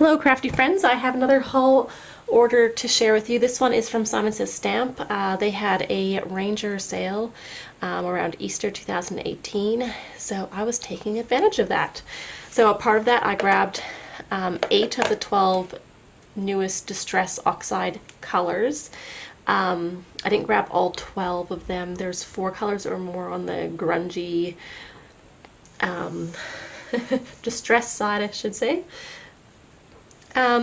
Hello crafty friends, I have another haul order to share with you. This one is from Simon Says Stamp. They had a Ranger sale around Easter 2018, so I was taking advantage of that. So a part of that I grabbed 8 of the 12 newest Distress Oxide colors. I didn't grab all 12 of them. There's 4 colors or more on the grungy distress side, I should say.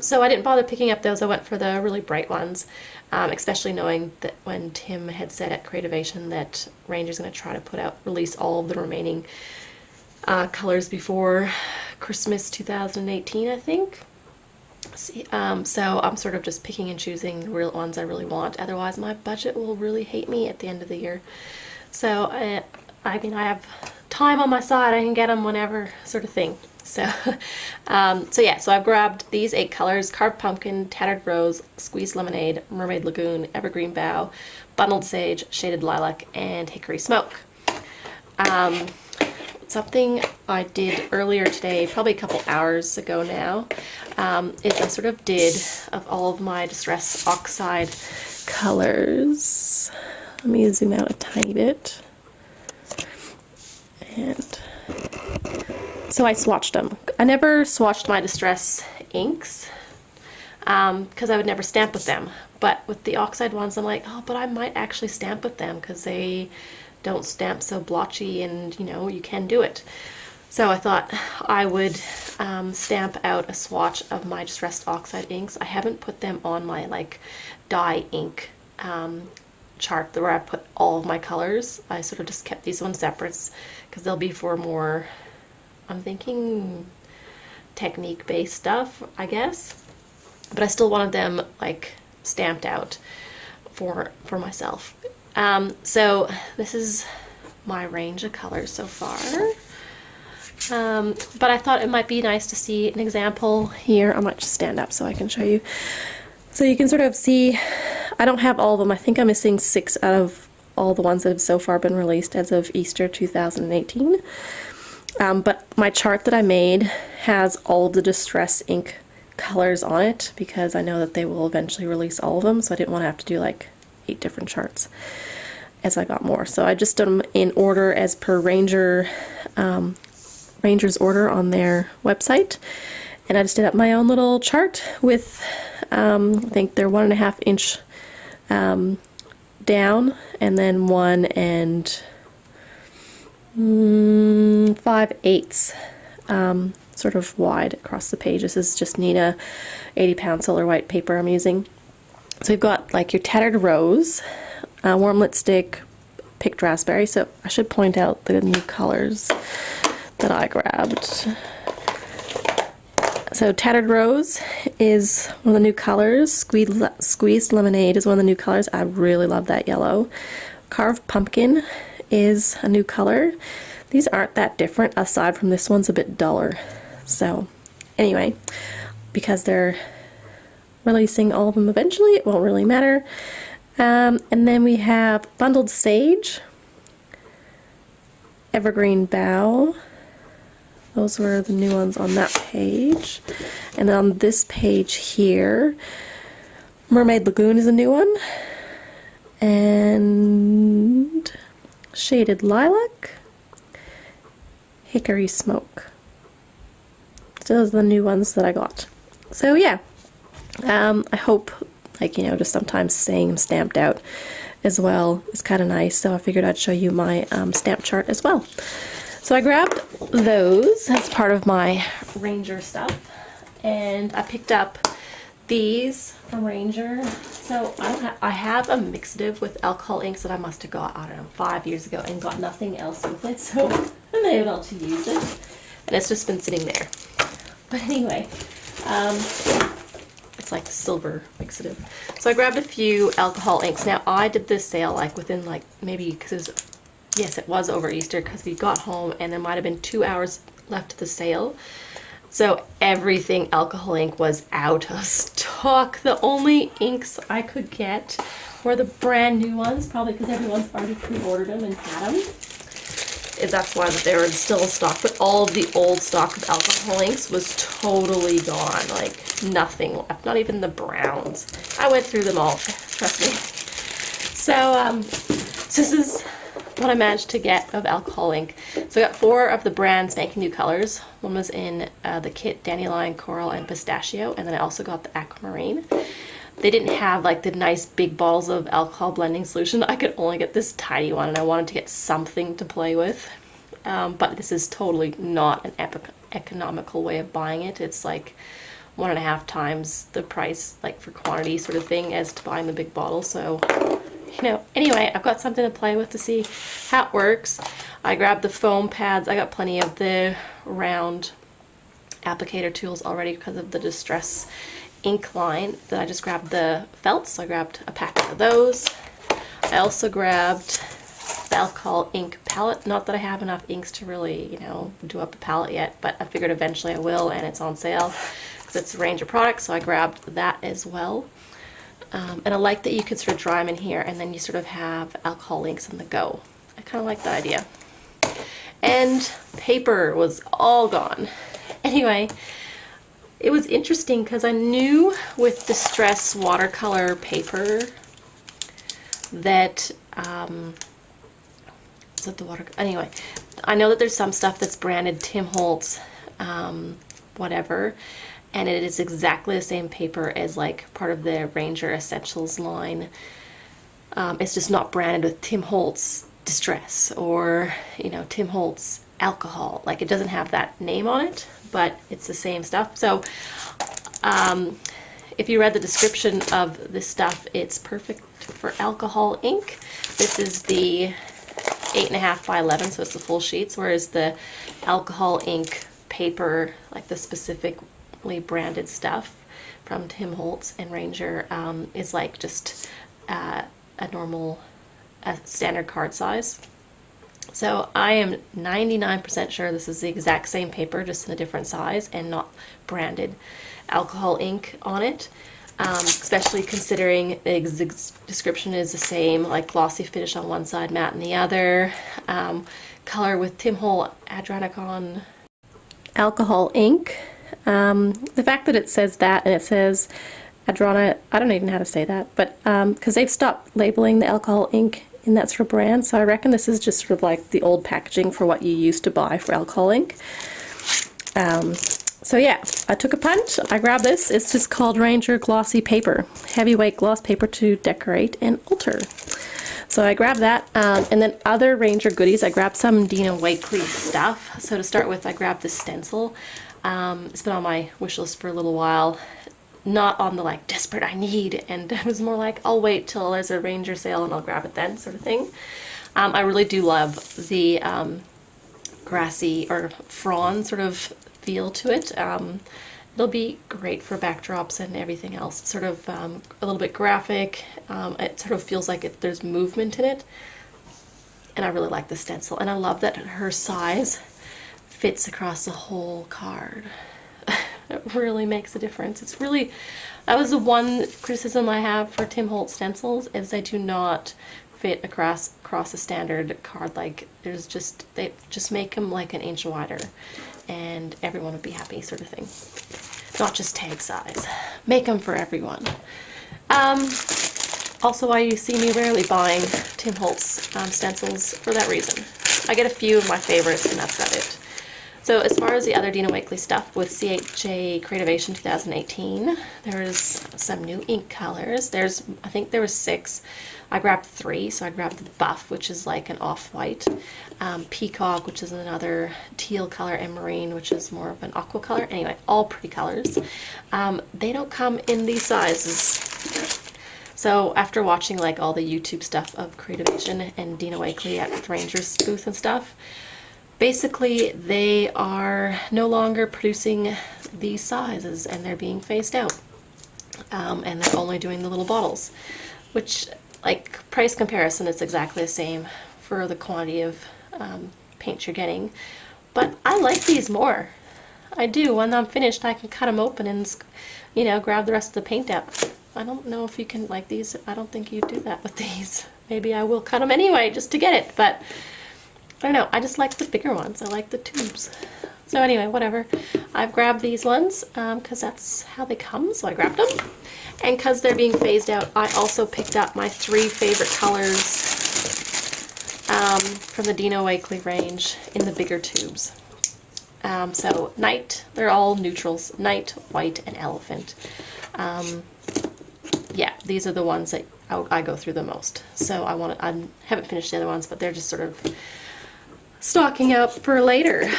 So I didn't bother picking up those. I went for the really bright ones, especially knowing that when Tim had said at Creativation that Ranger's going to try to release all of the remaining colors before Christmas 2018, I think. So I'm sort of just picking and choosing the real ones I really want. Otherwise, my budget will really hate me at the end of the year. So I mean, I have time on my side. I can get them whenever, sort of thing. So, so I've grabbed these 8 colors: Carved Pumpkin, Tattered Rose, Squeezed Lemonade, Mermaid Lagoon, Evergreen Bough, Bundled Sage, Shaded Lilac, and Hickory Smoke. Something I did earlier today, probably a couple hours ago now, is I sort of did of all of my Distress Oxide colors. Let me zoom out a tiny bit. And so I swatched them. I never swatched my Distress inks because I would never stamp with them. But with the Oxide ones, I'm like, oh, but I might actually stamp with them because they don't stamp so blotchy, and you know, you can do it. So I thought I would stamp out a swatch of my Distressed Oxide inks. I haven't put them on my like dye ink chart where I put all of my colors. I sort of just kept these ones separate because they'll be for more, I'm thinking, technique based stuff, I guess. But I still wanted them like stamped out for myself. So this is my range of colors so far. But I thought it might be nice to see an example here. I might just stand up so I can show you. So you can sort of see, I don't have all of them. I think I'm missing 6 out of all the ones that have so far been released as of Easter 2018. But my chart that I made has all of the Distress ink colors on it because I know that they will eventually release all of them, so I didn't want to have to do like 8 different charts as I got more. So I just did them in order as per Ranger's order on their website, and I just did up my own little chart with I think they're 1.5 inch down, and then 1 5/8 sort of wide across the page. This is just Nina 80-pound solar white paper I'm using. So you've got like your Tattered Rose, Warm Lipstick, Picked Raspberry. So I should point out the new colors that I grabbed. So Tattered Rose is one of the new colors. Squeezed Lemonade is one of the new colors. I really love that yellow. Carved Pumpkin is a new color. These aren't that different aside from this one's a bit duller. So anyway, because they're releasing all of them eventually, it won't really matter. And then we have Bundled Sage, Evergreen Bough. Those were the new ones on that page. And then on this page here, Mermaid Lagoon is a new one. And Shaded Lilac, Hickory Smoke. So those are the new ones that I got. So yeah, I hope, like, you know, just sometimes saying them stamped out as well is kind of nice. So I figured I'd show you my stamp chart as well. So I grabbed those as part of my Ranger stuff, and I picked up these from Ranger. So I have a mixative with alcohol inks that I must have got, I don't know, 5 years ago and got nothing else with it, so I'm able to use it, and it's just been sitting there. But anyway, it's like silver mixative. So I grabbed a few alcohol inks. Now I did this sale like within like maybe, because yes, it was over Easter because we got home and there might have been 2 hours left of the sale. So everything alcohol ink was out of stock. The only inks I could get were the brand new ones, probably because everyone's already pre-ordered them and had them. is that's why they were still in stock, but all of the old stock of alcohol inks was totally gone. Like, nothing left, not even the browns. I went through them all, trust me. So, this is what I managed to get of alcohol ink. So I got 4 of the brands making new colors. One was in the kit Dandelion, Coral, and Pistachio, and then I also got the Aquamarine. They didn't have like the nice big bottles of alcohol blending solution. I could only get this tiny one, and I wanted to get something to play with. But this is totally not an economical way of buying it. It's like 1.5 times the price, like for quantity sort of thing, as to buying the big bottle. So, you know, anyway, I've got something to play with to see how it works. I grabbed the foam pads. I got plenty of the round applicator tools already because of the Distress ink line. Then I just grabbed the felts. So I grabbed a packet of those. I also grabbed the alcohol ink palette. Not that I have enough inks to really, you know, do up a palette yet, but I figured eventually I will, and it's on sale because it's a range of products, so I grabbed that as well. And I like that you can sort of dry them in here, and then you sort of have alcohol inks on the go. I kind of like that idea. And paper was all gone. Anyway, it was interesting because I knew with Distress watercolor paper that, is that the water? Anyway, I know that there's some stuff that's branded Tim Holtz, whatever, and it is exactly the same paper as like part of the Ranger Essentials line. It's just not branded with Tim Holtz Distress or, you know, Tim Holtz alcohol. Like, it doesn't have that name on it, but it's the same stuff. So if you read the description of this stuff, it's perfect for alcohol ink. This is the 8.5 by 11, so it's the full sheets, whereas the alcohol ink paper, like the specifically branded stuff from Tim Holtz and Ranger, is like just a normal, standard card size. So I am 99% sure this is the exact same paper, just in a different size and not branded alcohol ink on it. Especially considering the description is the same, like glossy finish on one side, matte on the other. Color with Tim Holtz Adranacon alcohol ink. The fact that it says that, and it says Adrana, I don't even know how to say that, but because they've stopped labeling the alcohol ink in that sort of brand, so I reckon this is just sort of like the old packaging for what you used to buy for alcohol ink. So yeah, I took a punt. I grabbed this. It's just called Ranger Glossy Paper, heavyweight gloss paper to decorate and alter. So I grabbed that, and then other Ranger goodies. I grabbed some Dina Wakley stuff. So to start with, I grabbed this stencil. It's been on my wish list for a little while. Not on the like desperate I need, and it was more like I'll wait till there's a Ranger sale and I'll grab it then sort of thing. I really do love the grassy or frond sort of feel to it. It'll be great for backdrops and everything else. It's sort of a little bit graphic. It sort of feels like there's movement in it, and I really like the stencil, and I love that her size fits across the whole card. It really makes a difference. It's really, that was the one criticism I have for Tim Holtz stencils, is they do not fit across a standard card. Like, there's just, they just make them like an inch wider and everyone would be happy sort of thing. Not just tag size. Make them for everyone. Also, why you see me rarely buying Tim Holtz stencils for that reason. I get a few of my favorites and that's about it. So as far as the other Dina Wakley stuff with CHA Creativation 2018, there's some new ink colors. I think there was 6. I grabbed 3, so I grabbed the Buff, which is like an off-white, Peacock, which is another teal color, and Marine, which is more of an aqua color. Anyway, all pretty colors. They don't come in these sizes. So after watching like all the YouTube stuff of Creativation and Dina Wakley at Ranger's booth and stuff, basically they are no longer producing these sizes and they're being phased out. And they're only doing the little bottles, which, like, price comparison, it's exactly the same for the quantity of paint you're getting. But I like these more. I do. When I'm finished, I can cut them open and, you know, grab the rest of the paint out. I don't know if you can like these. I don't think you do that with these. Maybe I will cut them anyway just to get it. But I don't know, I just like the bigger ones. I like the tubes. So anyway, whatever. I've grabbed these ones because that's how they come, so I grabbed them. And because they're being phased out, I also picked up my 3 favorite colors from the Dino Wakley range in the bigger tubes. So Night, they're all neutrals, Night, White, and Elephant. Yeah, these are the ones that I go through the most. So I haven't finished the other ones, but they're just sort of stocking up for later.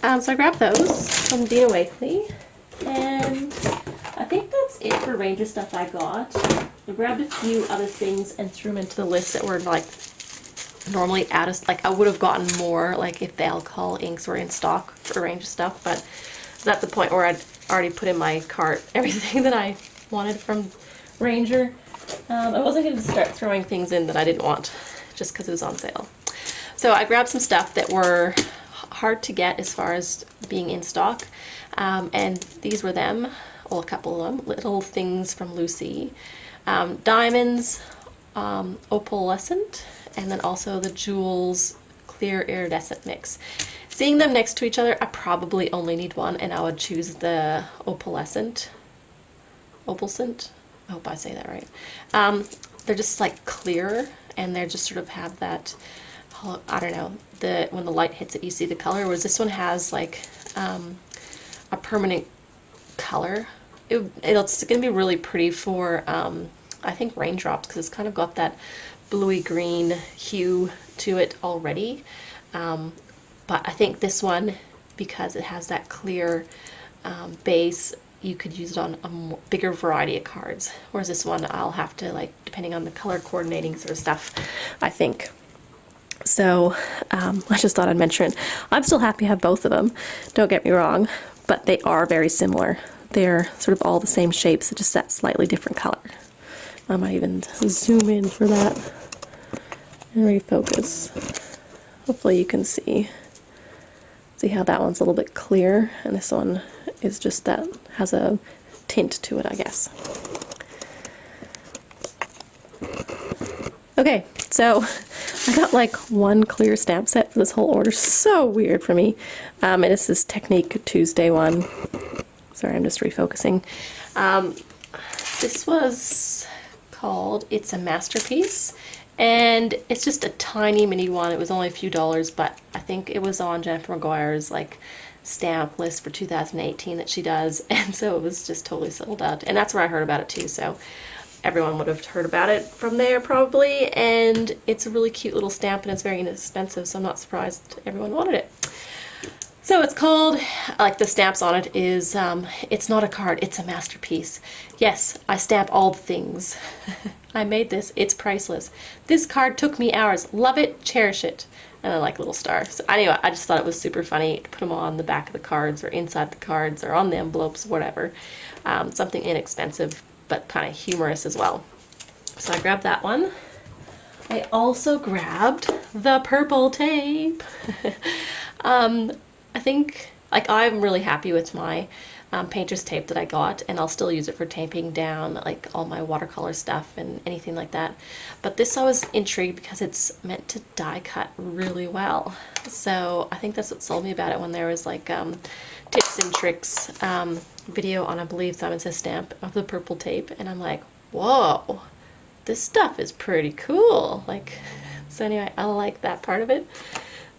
So I grabbed those from Dino Wakley, and I think that's it for Ranger stuff I got. I grabbed a few other things and threw them into the list that were like normally out of, like I would have gotten more like if the alcohol inks were in stock for Ranger stuff, but it's at the point where I'd already put in my cart everything that I wanted from Ranger. I wasn't going to start throwing things in that I didn't want just because it was on sale. So I grabbed some stuff that were hard to get as far as being in stock, and these were them, well, a couple of them, little things from Lucy. Diamonds, Opalescent, and then also the Jewels Clear Iridescent Mix. Seeing them next to each other, I probably only need one, and I would choose the Opalescent. Opalescent? I hope I say that right. They're just like clear, and they just sort of have that, I don't know, when the light hits it you see the color, whereas this one has like a permanent color. It's going to be really pretty for I think raindrops, because it's kind of got that bluey green hue to it already. But I think this one, because it has that clear base, you could use it on a bigger variety of cards, whereas this one I'll have to, like, depending on the color coordinating sort of stuff, I think. So I just thought I'd mention it. I'm still happy to have both of them, don't get me wrong, but they are very similar. They're sort of all the same shapes, just that slightly different color. I might even zoom in for that and refocus. Hopefully you can see how that one's a little bit clear, and this one is just that, has a tint to it, I guess. Okay, so I got like one clear stamp set for this whole order. So weird for me. And it's this Technique Tuesday one. Sorry, I'm just refocusing. This was called It's a Masterpiece, and it's just a tiny mini one. It was only a few dollars, but I think it was on Jennifer McGuire's like stamp list for 2018 that she does, and so it was just totally sold out. And that's where I heard about it too, so everyone would have heard about it from there probably. And it's a really cute little stamp, and it's very inexpensive, so I'm not surprised everyone wanted it. So it's called, like the stamps on it is, it's not a card, it's a masterpiece. Yes, I stamp all the things. I made this, it's priceless. This card took me hours. Love it, cherish it. And I like little stars. So anyway, I just thought it was super funny to put them on the back of the cards or inside the cards or on the envelopes, whatever. Something inexpensive, but kind of humorous as well. So I grabbed that one. I also grabbed the purple tape. I think, like, I'm really happy with my painter's tape that I got, and I'll still use it for taping down like all my watercolor stuff and anything like that. But this, I was intrigued because it's meant to die cut really well. So I think that's what sold me about it, when there was like tips and tricks video on, I believe, Simon Says Stamp, of the purple tape, and I'm like, whoa, this stuff is pretty cool. Like, so anyway, I like that part of it.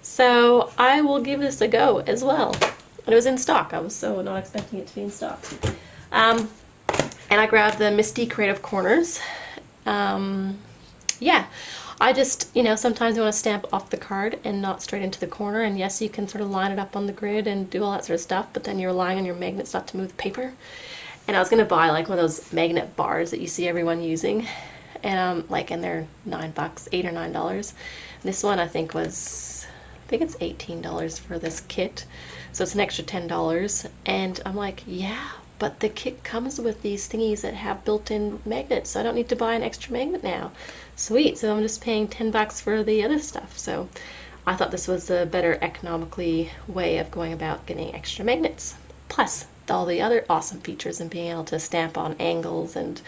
So I will give this a go as well. And it was in stock. I was so not expecting it to be in stock. And I grabbed the Misty Creative Corners. Yeah, I just, you know, sometimes you want to stamp off the card and not straight into the corner. And yes, you can sort of line it up on the grid and do all that sort of stuff, but then you're relying on your magnets not to move the paper. And I was going to buy like one of those magnet bars that you see everyone using. And like, and they're $9, $8 or $9. This one I think was, I think it's $18 for this kit, so it's an extra $10. And I'm like, yeah, but the kit comes with these thingies that have built-in magnets, so I don't need to buy an extra magnet now. Sweet, so I'm just paying $10 for the other stuff. So I thought this was a better economically way of going about getting extra magnets, plus all the other awesome features and being able to stamp on angles and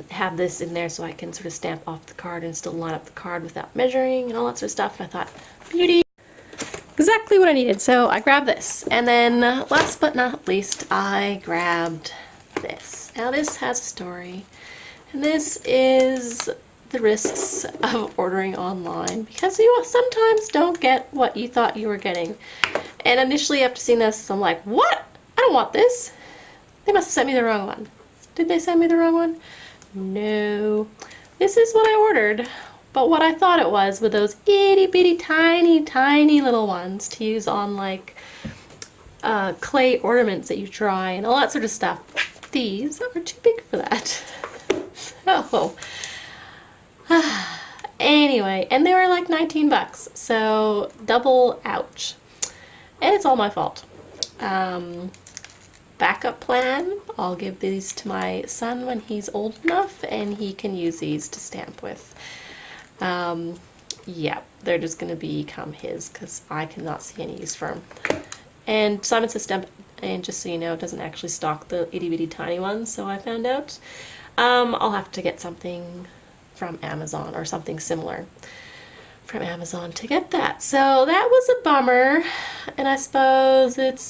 have this in there so I can sort of stamp off the card and still line up the card without measuring and all that sort of stuff. And I thought, beauty. exactly what I needed. So I grabbed this. And then last but not least, I grabbed this. Now this has a story. And this is the risks of ordering online, because you sometimes don't get what you thought you were getting. And initially after seeing this, I'm like, what? I don't want this. They must have sent me the wrong one. Did they send me the wrong one? No. This is what I ordered. But what I thought it was were those itty bitty tiny, tiny little ones to use on like clay ornaments that you try and all that sort of stuff. These are too big for that. So, anyway, and they were like 19 bucks, so double ouch. And it's all my fault. Backup plan, I'll give these to my son when he's old enough and he can use these to stamp with. Yeah, they're just going to become his because I cannot see any use for them. And Simon Says Stamp, and just so you know, doesn't actually stock the itty bitty tiny ones, so I found out. I'll have to get something from Amazon or something similar from Amazon to get that. So that was a bummer, and I suppose it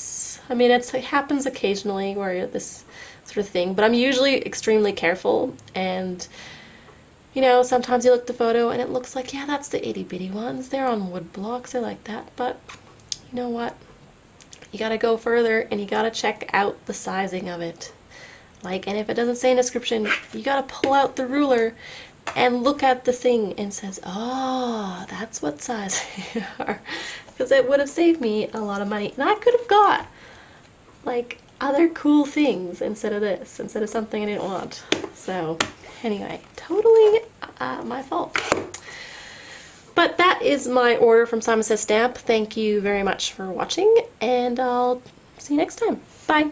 happens occasionally where this sort of thing, but I'm usually extremely careful, and you know, sometimes you look at the photo and it looks like, yeah, that's the itty bitty ones, they're on wood blocks, I like that, but you know what, you gotta go further and you gotta check out the sizing of it. Like, and if it doesn't say in the description, you gotta pull out the ruler and look at the thing and says, oh, that's what size they are. Because it would have saved me a lot of money. And I could have got, like, other cool things instead of this, instead of something I didn't want. So, anyway, totally my fault. But that is my order from Simon Says Stamp. Thank you very much for watching, and I'll see you next time. Bye!